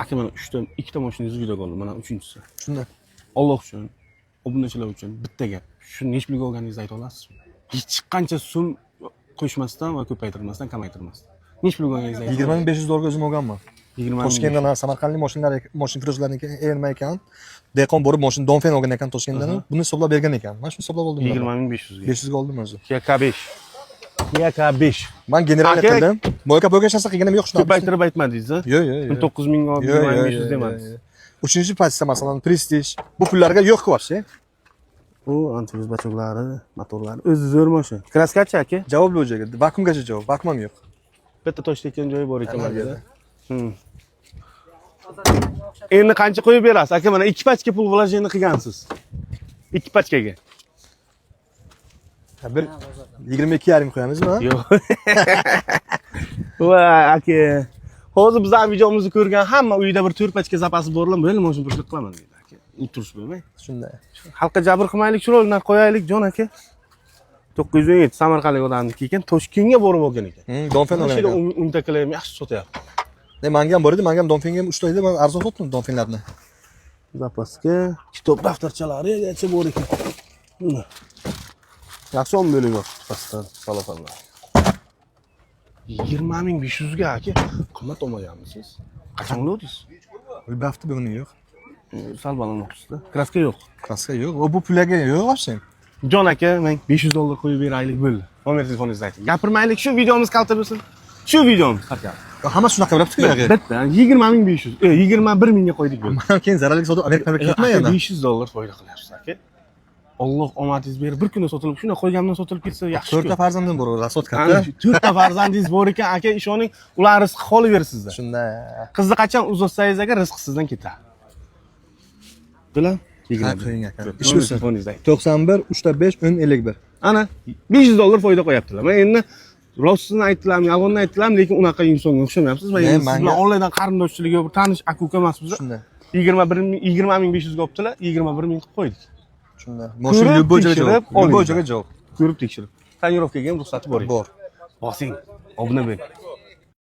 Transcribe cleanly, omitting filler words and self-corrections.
aka mana ikkita mashinangizni video qildim, mana uchinchisi. Shunday. Alloh uchun, obunachilar uchun bitta gap. Shuni necha pulga olganingizni ayta olasizmi? Hech qancha so'm qo'shmasdan va ko'paytirmasdan, kamaytirmasdan. Necha pulga olganingizni ayta. 20.500 dollarga o'zim olganman. 20 Toshkentdan Samarqandlik mashina firuzlarniki erma ekan. Dehqon borib mashina Donfen olgan ekan Toshkentdan. Buni hisoblab bergan ekan. Men shuni hisoblab oldim. 20.500 ga. 500 ga oldim o'zi. YK5. YK5. Men general aytdim. Mo'ka po'kashasi qilganim yo'q shuni. Ko'paytirib aytmadingiz-a? Yo'q, yo'q, yo'q. 9000 ga olib 20.500 demadingiz. 3-pozitsiya masalan Prestige. Bu pullarga yo'q bo'lishi. Bu antivirus bachoklari, motorlari o'zi zo'r mashina. Kraskachi aka? Javob bu joyga. Vakuumgacha javob. Vakuum ham yo'q. Bitta tosh tekkan joyi bor ekan bizda. Endi qancha qo'yib berasiz? Aka mana 2 pachka pul vложение qilgansiz. 2 pachkaga. Bir 22.5 qo'yamizmi? Yo'q. Voy aka. Hozir bizning videomizni ko'rgan hamma uyida bir 4 pachka zapasi borlar, bo'ldi, mashina pullik qilaman deydi aka. Untirish bo'lmay. Shunday. Xalqqa jabr qilmaylik, shu rolni qo'yaylik, jon aka. 917 Samarqandlik odamniki ekan, Toshkentga borib olgan ekan. Donfen olgan ekan. Untakilar ham yaxshi sotyapti. Menga ham bor edi, menga ham Donfenga ham 3 ta edi, men arzon sotdim Donfenlarni. Zapaska, kitob daftarchalari yaxshi bor ekan. Yaxshi 10 bo'lib yotibdi pastdan salofanlar. 20.500 ga aka, qimmat olmaganmisiz? Qachon o'ldingiz? Bir hafta bugun yo'q. Sal balandroqda. Kraska yo'q. Kraska yo'q. O bu pullarga yo'q вообще. Jon aka, men 500 dollar qo'yib beraylik bo'ldi. Nomer telefoningizni ayting. Gapirmaylik, shu videomiz kalta bo'lsin. Sşu videom qatnayapti. Hamma shunaqa bo'libdi-ku yo'q. Bitta 20.500, 21.000 ga qo'ydik bo'ldi. Men keyin zararli sotib Amerikaga ketmay endi. 500 dollar foyda qilyapsiz aka. Alloh omadingiz berib, bir kunda sotilib, shuna qo'yganimdan sotilib ketsa yaxshi. 4 ta farzandim bor, rasot katta. 4 ta farzandingiz bor ekan, aka, ishoning, ular rizq qolaveradi sizda. Shunday. Qizni qachon uzatsangiz aka, rizq sizdan ketadi. Bilan 20 qo'ying aka. Ish telefoningizni ayting. 91 3 5 10 51. Ana 500 dollar foyda qo'yaptilar. Men endi rostini aytdilarmi, yolg'onni aytdilarmi, lekin unaqa insonga o'xshamayapsiz. Men siz bilan onlayndan qarindoshchilik yo'q, bir tanish aka-uka emasmiz. Shunday. 20.500 ga olibdilar, 21.000 qilib qo'ydik. Shunday. Mashina любой joyga javob. Ko'rib tekshirib. Tonirovkaga ham ruxsati bor. Bor. Bosing, obuna bo'ling.